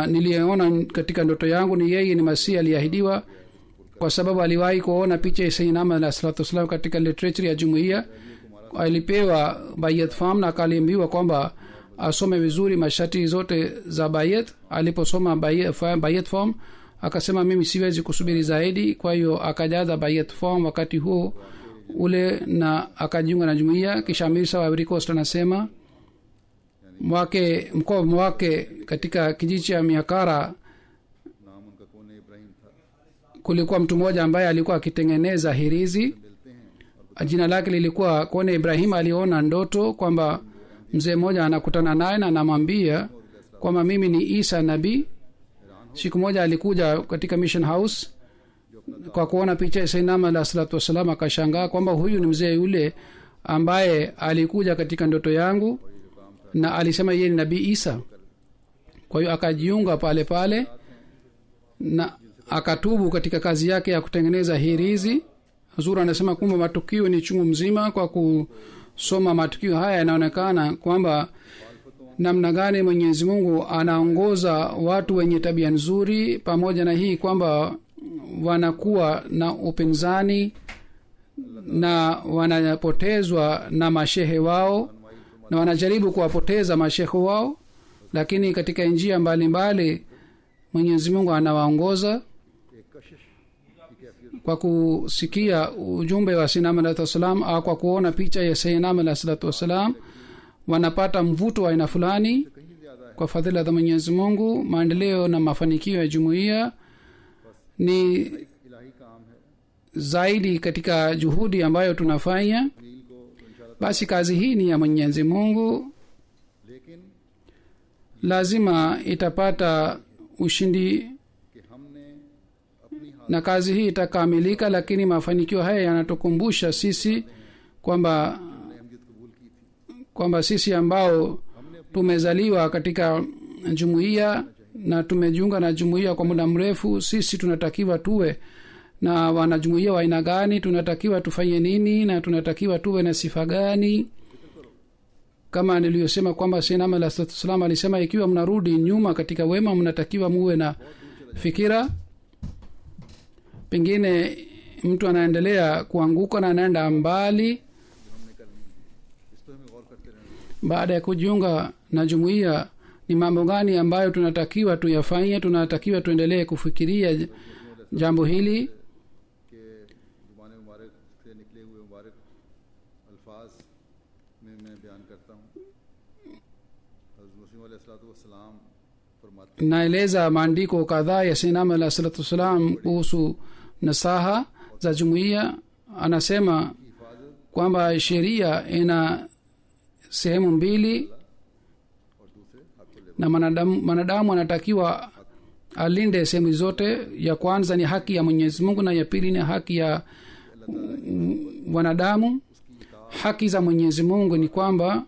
niliona katika ndoto yangu ni yeye ni Masihi aliahidiwa, kwa sababu aliwahi kuona picha ya Sayyidina Ahmad alayhi salatu wasallam katika literature ya jumuiya. Alipewa bayat form na akaambiwa kwamba asome vizuri masharti zote za bayat. Aliposoma bayat form akasema mimi siwezi kusubiri zaidi, kwa hiyo akajaza bayat form wakati huo ule na akajiunga na jumuiya. Kisha Amir Sawa Ivory Coast anasema mkoa wake katika kijiji cha Miakara kulikuwa mtu mmoja ambaye alikuwa akitengeneza hirizi. Jina lake lilikuwa Kone Ibrahim. Aliona ndoto kwamba mzee mmoja anakutana naye na anamwambia kwamba mimi ni Isa nabii. Siku moja alikuja katika mission house, kwa kuona picha ya Sayyidina Ahmad alayhi salatu wasallam akashangaa kwamba huyu ni mzee yule ambaye alikuja katika ndoto yangu na alisema yeye ni nabii Isa. Kwa hiyo akajiunga pale na akatubu katika kazi yake ya kutengeneza hirizi. Hazur anasema kwamba matukio ni chungu mzima. Kwa kusoma matukio haya yanaonekana kwamba namna gani Mwenyezi Mungu anaongoza watu wenye tabia nzuri, pamoja na hii kwamba wanakuwa na upinzani na wanapotezwa na mashehe wao na wanajaribu kuwapoteza mashehe wao, lakini katika njia mbalimbali mwenyezi mungu anawaongoza एक कशिश की कैफियत kwa kusikia ujumbe wa sinam alahi wassalam au kwa kuona picha ya sinam alahi salatu wassalam wanapata mvuto wa aina fulani कहीं ज्यादा है। kwa fadhila za mwenyezi mungu. Maendeleo na mafanikio ya jumuiya ni इलाही काम है। zaidi katika juhudi ambayo tunafanya. नील को तो इंशाल्लाह Basi kazi hii ni ya mwenyezi mungu, लेकिन lazima itapata ushindi कि हमने अपनी हालत na kazi hii itakamilika, lakini mafanikio haya yanatukumbusha sisi kwamba में अहमियत कबूल की थी। kwamba sisi ambao tumezaliwa katika jumuiya na tumejiunga na jumuiya kwa muda mrefu, sisi tunatakiwa tuwe na wanajumuiya wa aina gani, tunatakiwa tufanye nini na tunatakiwa tuwe na sifa gani. Kama niliyosema kwamba Sayyidina Ali sallallahu alaihi wasallam alisema, ikiwa mnarudi nyuma katika wema, mnatakiwa muwe na fikira. Pengine mtu anaendelea kuanguka na anaenda mbali. हमने कर ली, इस पर हमें गौर करते रहना। Baada ya kujiunga na jumuiya, ni mambo gani ambayo tunatakiwa tuyafanye? Tunatakiwa tuendelee kufikiria jambo hili. कि ज़ुबान मुबारक से निकले हुए मुबारक अल्फाज में मैं बयान करता हूँ। हज़रत मसीह अलैहिस्सलाम फरमाते Naeleza maandiko kadhaa ya Sayyidina Ali salatu wassalam kuhusu nasaha za jumuiya. Anasema हैं हिफाजत kwamba sheria ina sehemu mbili और दूसरे हक़ na mwanadamu anatakiwa alinde sehemu zote. Ya kwanza ni haki ya Mwenyezi Mungu na ya pili ni haki ya wanadamu. Haki za Mwenyezi Mungu ni kwamba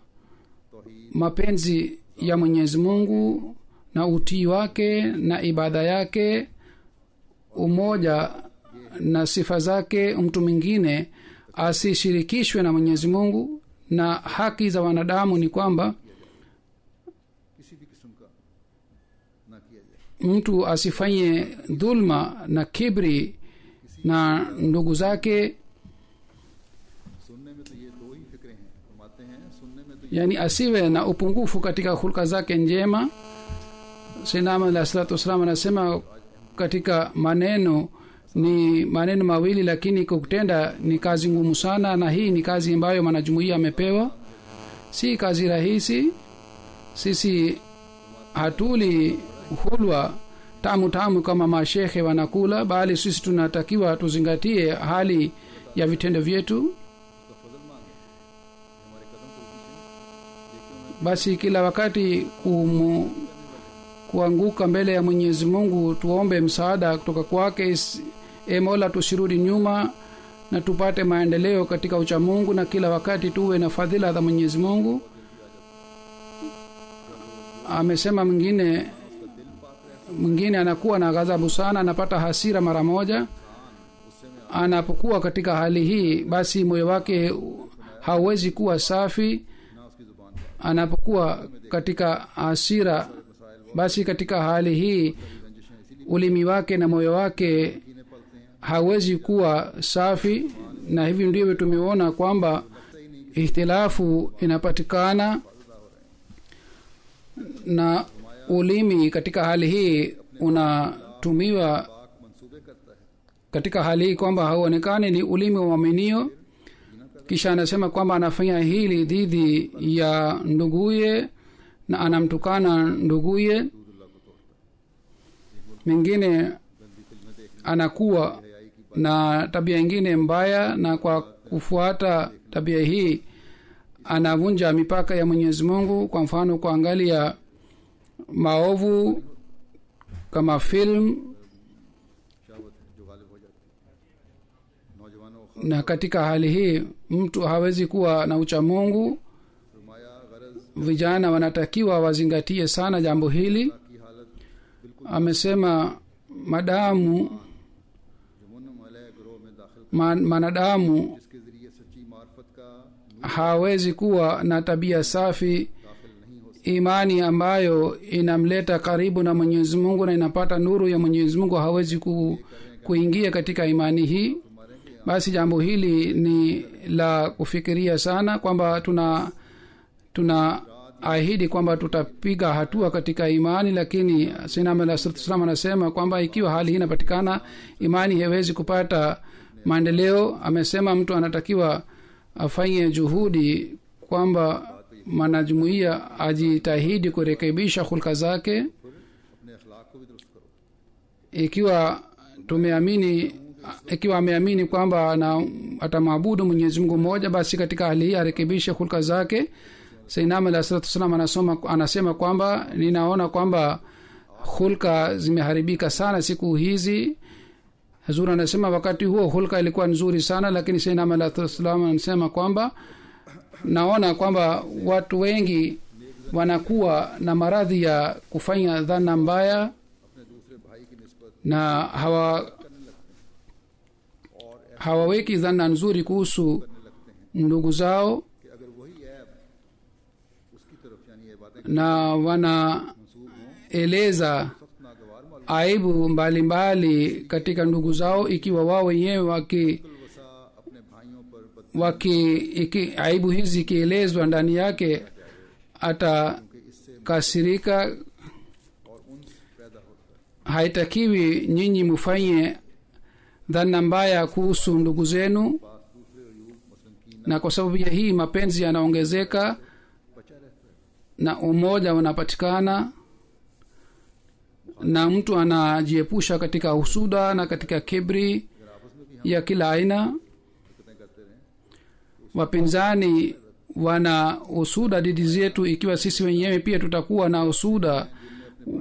mapenzi ya Mwenyezi Mungu na utii wake na ibada yake, umoja na sifa zake, mtu mwingine asishirikishwe na Mwenyezi Mungu. Na haki za wanadamu ni kwamba किसी भी किस्म का ना किया जाए। mtu asifanye dhulma na kibri na ndugu zake, सुनने में तो ये दो ही फिक्रें हैं। फरमाते हैं सुनने में तो yani asiwe na upungufu katika hulka zake njema. Sayyidina Ali alayhi salatu wasallam anasema katika maneno ni maneno mawili, lakini kutenda ni kazi ngumu sana, na hii ni kazi ambayo mwanajumuiya amepewa. Si kazi rahisi. Sisi hatuli hulwa tamu tamu kama mashekhe wanakula, bali sisi tunatakiwa tuzingatie hali ya vitendo vyetu. उसका फजल मांगे हमारे कदम को पीछे Basi kila wakati kuanguka mbele ya Mwenyezi Mungu, tuombe msaada kutoka kwake. E Mola, tusirudi nyuma na tupate maendeleo katika uchamungu, na kila wakati tuwe na fadhila za Mwenyezi Mungu. Amesema mwingine anakuwa na ghadhabu sana, anapata hasira mara moja. Anapokuwa katika hali hii, basi moyo wake hauwezi kuwa safi. ना उसकी ज़ुबान पर Anapokuwa katika hasira, basi katika hali hii ulimi wake na moyo wake कीने पलते हैं। hawezi kuwa safi. Na hivi ndivyo tumeona kwamba ihtilafu inapatikana, na ulimi katika hali hii unatumiwa पाक मंसूबे करता है। katika hali hii kwamba hauonekani ni ulimi wa mwaminio. Kisha anasema kwamba anafanya hili dhidi ya nduguye na anamtukana nduguye. Mengine anakuwa na tabia ingine mbaya, na kwa kufuata tabia hii anavunja mipaka ya Mwenyezi Mungu. Kwa mfano, kuangalia maovu kama film, शहवत है जो गालिब हो जाती है। नौजवानों को na katika hali hii mtu hawezi kuwa na ucha Mungu. फरमाया गरज Vijana wanatakiwa wazingatie sana jambo hili. की हालत बिल्कुल Amesema madamu जमुन मलय ग्रोह में दाखिल manadamu जिसके जरिए सच्ची मार्फत का hawezi kuwa na tabia safi, दाखिल नहीं हो imani ambayo inamleta karibu na Mwenyezi Mungu na inapata nuru ya Mwenyezi Mungu, hawezi kuingia katika imani hii. Basi jambo hili ni la kufikiria sana, kwamba ahidi kwamba tutapiga hatua katika imani, lakini Sayyidina Alayhi Wasallam anasema kwamba ikiwa hali hii inapatikana, imani haiwezi kupata maendeleo. Amesema mtu anatakiwa afanye juhudi kwamba mwanajumuiya ajitahidi kurekebisha hulka zake. अपने अखलाक को भी दुरुस्त करो। ikiwa ameamini kwamba atamwabudu Mwenyezi Mungu mmoja, basi katika hali hii arekebishe hulka zake. Sayyidina Alayhi Wasallam anasema kwamba ninaona kwamba hulka zimeharibika sana siku hizi. Hazur anasema wakati huo hulka ilikuwa nzuri sana, lakini Sayyidina Alayhi Wasallam anasema kwamba naona kwamba watu wengi wanakuwa na maradhi ya kufanya dhana mbaya na hawaweki dhana nzuri kuhusu ndugu zao, na wanaeleza aibu mbalimbali katika ndugu zao, ikiwa wao wenyewe aibu hizi ikielezwa ndani yake atakasirika. Haitakiwi nyinyi mufanye dhana mbaya kuhusu ndugu zenu, na kwa sababu ya hii mapenzi yanaongezeka na umoja unapatikana, na mtu anajiepusha katika husuda na katika kibri ya kila aina. Wapinzani wana usuda dhidi zetu, ikiwa sisi wenyewe pia tutakuwa na usuda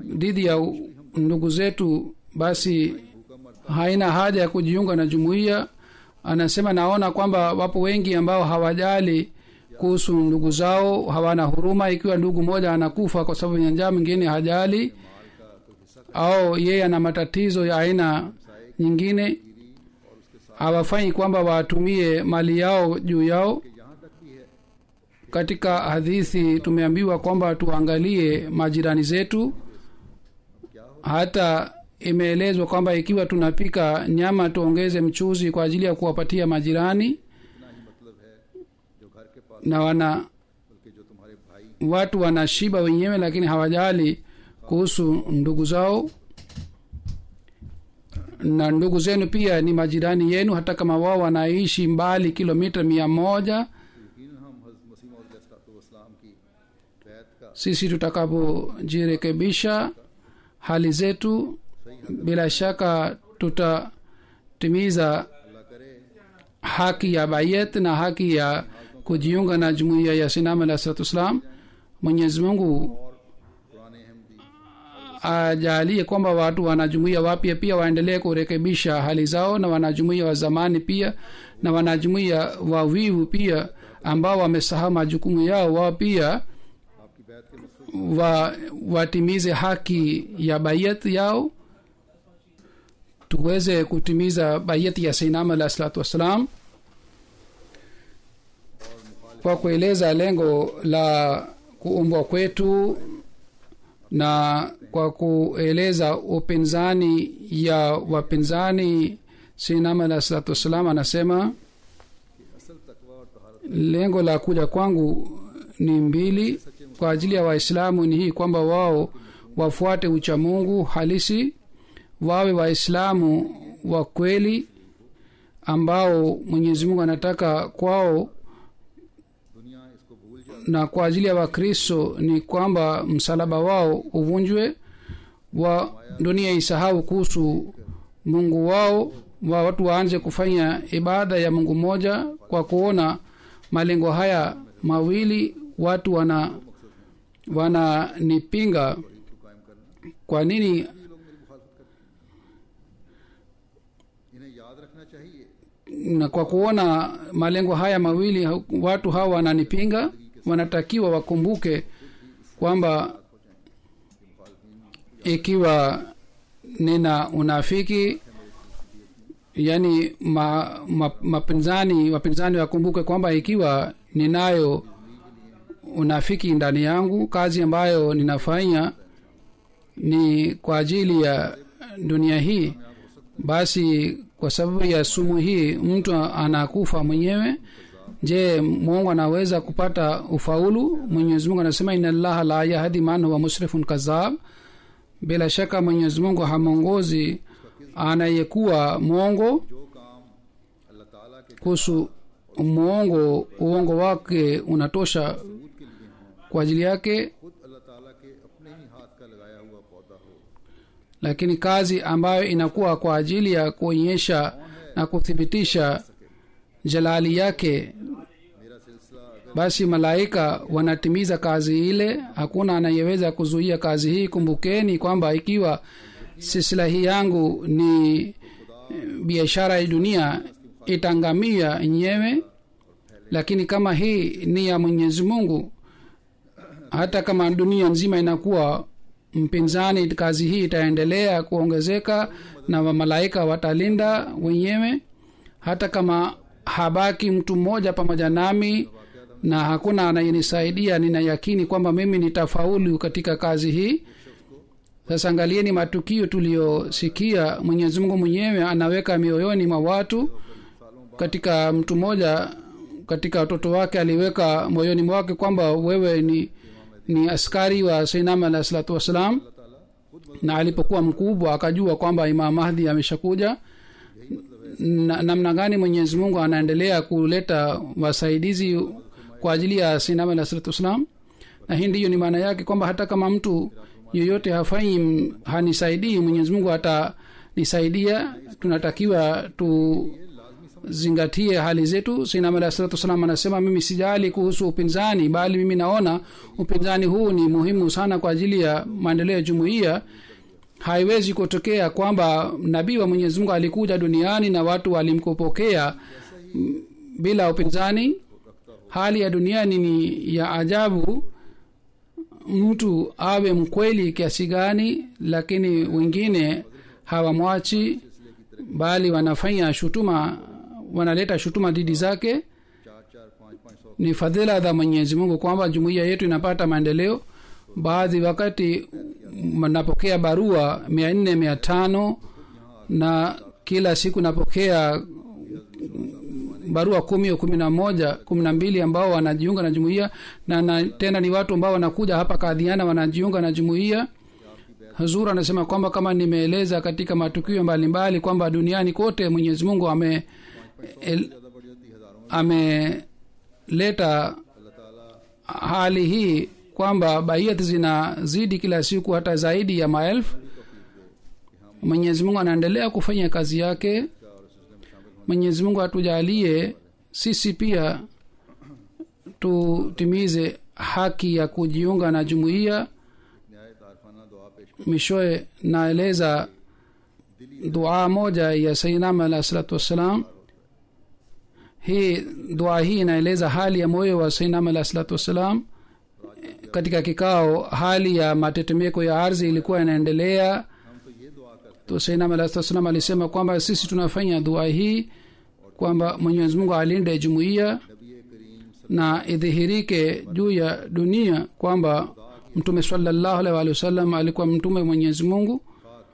dhidi ya ndugu zetu, basi haina haja ya kujiunga na jumuiya. Anasema naona kwamba wapo wengi ambao hawajali kuhusu ndugu zao, hawana huruma. Ikiwa ndugu mmoja anakufa kwa sababu ya njaa, mwingine hajali, au yeye ana matatizo ya aina nyingine, hawafanyi kwamba watumie mali yao juu yao. Katika hadithi tumeambiwa kwamba tuangalie majirani zetu. Hata imeelezwa kwamba ikiwa tunapika nyama tuongeze mchuzi kwa ajili ya kuwapatia majirani, na watu wanashiba wenyewe lakini hawajali kuhusu ndugu zao. Na ndugu zenu pia ni majirani yenu, hata kama wao wanaishi mbali kilomita 100. Sisi tutakapojirekebisha hali zetu, bila shaka tutatimiza haki ya bayat na haki ya kujiunga na jumuiya ya Sayyidina Alayhi Wasallam. Mwenyezi Mungu ajalie kwamba watu wanajumuiya wapya pia waendelee kurekebisha hali zao, na wanajumuiya wa zamani pia na wanajumuiya wavivu pia ambao wamesahau majukumu yao, wao pia watimize haki ya bayat yao, tuweze kutimiza bayat ya Sayyidina Alayhi Wasallam. Kwa kueleza lengo la kuumbwa kwetu na kwa kueleza upinzani ya wapinzani, Sayyidina Alayhi Wasallam anasema lengo la kuja kwangu ni mbili kwa ajili ya Waislamu. Ni hii kwamba wao wafuate uchamungu halisi, wawe Waislamu wa kweli ambao Mwenyezi Mungu anataka kwao. Na kwa ajili ya Wakristo ni kwamba msalaba wao uvunjwe, wa dunia isahau kuhusu Mungu wao, wa watu waanze kufanya ibada ya Mungu mmoja. Kwa kuona malengo haya mawili, watu wananipinga. Kwa nini? Na kwa kuona malengo haya mawili, watu hawa wananipinga. Wanatakiwa wakumbuke kwamba ikiwa nina unafiki, yani wapinzani wakumbuke kwamba ikiwa ninayo unafiki ndani yangu, kazi ambayo ninafanya ni kwa ajili ya dunia hii, basi kwa sababu ya sumu hii mtu anakufa mwenyewe. je mungu anaweza kupata ufaulu? Mwenyezi Mungu anasema inna allaha la yahdi man huwa musrifun kazab, bila shaka Mwenyezi Mungu hamongozi anayekuwa mwongo. जो काम अल्लाह ताला के Kuhusu mwongo, uongo wake unatosha सबूत के लिए हों, kwa ajili yake, खुद अल्लाह ताला के अपने ही हाथ का लगाया हुआ पौधा हो। lakini kazi ambayo inakuwa kwa ajili ya kuonyesha na kuthibitisha jalali yake, मेरा सिलसिला अगर basi malaika wanatimiza kazi ile. Hakuna anayeweza kuzuia kazi hii. Kumbukeni kwamba ikiwa silsila hii yangu ni biashara ya dunia, itangamia yenyewe, lakini kama hii ni ya Mwenyezi Mungu, hata kama dunia nzima inakuwa mpinzani, kazi hii itaendelea kuongezeka na malaika watalinda wenyewe. Hata kama habaki mtu mmoja pamoja nami na hakuna anayenisaidia, nina yakini kwamba mimi nitafaulu katika kazi hii. Sasa angalieni matukio tuliyosikia. Mwenyezi Mungu mwenyewe anaweka mioyoni mwa watu. Katika mtu mmoja katika watoto wake aliweka moyoni mwake kwamba wewe ni askari wa Sayyidina alayhi salatu wasalam, na alipokuwa mkubwa akajua kwamba Imam Mahdi ameshakuja. Namna gani Mwenyezi Mungu anaendelea kuleta wasaidizi kwa ajili ya Sayyidina alayhi salatu wasalam. Na hii ndiyo ni maana yake kwamba hata kama mtu yoyote hanisaidii, Mwenyezi Mungu atanisaidia. Tunatakiwa tuzingatie hali zetu. Sayyidina alayhi salatu wasalam anasema, mimi sijali kuhusu upinzani, bali mimi naona upinzani huu ni muhimu sana kwa ajili ya maendeleo ya jumuiya. Haiwezi kutokea kwamba nabii wa Mwenyezi Mungu alikuja duniani na watu walimkupokea bila upinzani. Hali ya duniani ni ya ajabu. Mtu awe mkweli kiasi gani, lakini wengine hawamwachi, bali wanafanya shutuma, wanaleta shutuma dhidi zake. 4-4-5-500 Ni fadhila za Mwenyezi Mungu kwamba jumuiya yetu inapata maendeleo. Baadhi wakati napokea barua 400-500, na kila siku napokea barua 10 au 11 12 ambao wanajiunga na jumuiya, na tena ni watu ambao wanakuja hapa Kadhiana wanajiunga na jumuiya. Hazur anasema kwamba kama nimeeleza katika matukio mbalimbali kwamba duniani kote Mwenyezi Mungu ameleta hali hii kwamba baiyat zinazidi kila siku hata zaidi ya maelfu. Mwenyezi Mungu anaendelea kufanya kazi yake. Mwenyezi Mungu atujalie sisi pia tutimize haki ya kujiunga na jumuiya. न्याय तारफाना दुआ पेश Mishoe naeleza dua moja ya Sayyidina alayhi salatu wassalam. Hii dua hii inaeleza hali ya moyo wa Sayyidina alayhi salatu wassalam. Katika kikao, hali ya matetemeko ya ardhi ilikuwa inaendelea. हम तो ये दुआ करते To Sayyidina alayhi salatu wassalam alisema kwamba sisi tunafanya dua hii kwamba Mwenyezi Mungu alinde jumuiya Nabi Karim na idhihirike juu ya dunia kwamba Mtume sallallahu alaihi wasallam alikuwa mtume Mwenyezi Mungu,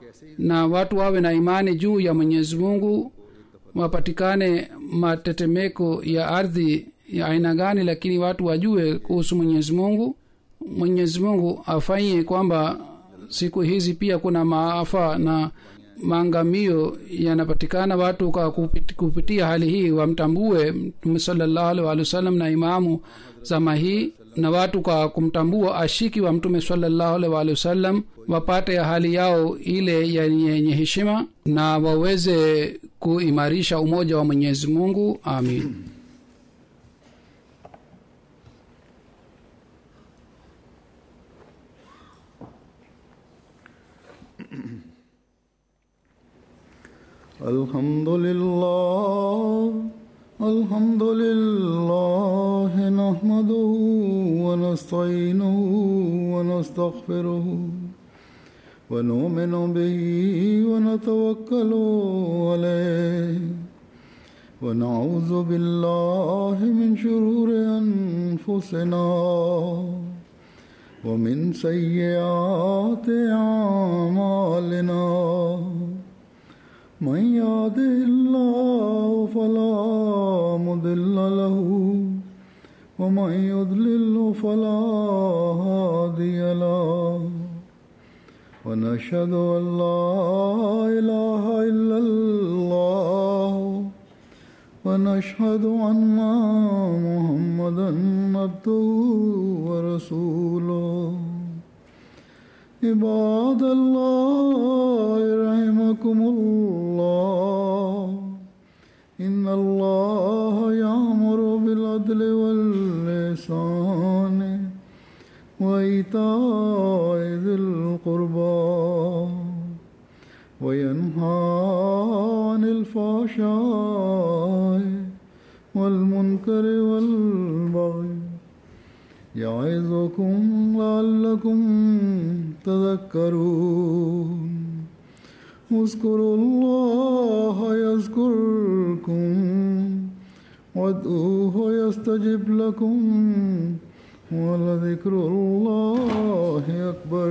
कैसे na watu wawe na imani juu ya Mwenyezi Mungu. Wapatikane matetemeko ya ardhi ya aina gani, lakini watu wajue kuhusu Mwenyezi Mungu. Mwenyezi Mungu afanye kwamba siku hizi pia kuna maafa na maangamio yanapatikana. Watu kwa kupitia hali hii wamtambue Mtume sallallahu alaihi wasallam na imamu zama hii, na watu kwa kumtambua ashiki wa Mtume sallallahu alaihi wasallam wapate hali yao ile yenye heshima na waweze kuimarisha umoja wa Mwenyezi Mungu. Amin. الحمد لله نحمده ونستعينه ونستغفره ونؤمن به ونتوكل عليه ونعوذ بالله من شرور أنفسنا ومن سيئات أعمالنا من يهده الله فلا مضل له ومن يضلل فلا هادي له ونشهد أن لا إله إلا الله ونشهد أن محمدا عبده ورسوله عباد الله رحمكم الله إن الله يأمر بالعدل والإحسان وإيتاء ذي القربى وينهى عن الفحشاء والمنكر والبغي يعظكم لعلكم تذكرون اذكروا الله يذكركم وادعوه يستجب لكم ولذكر الله أكبر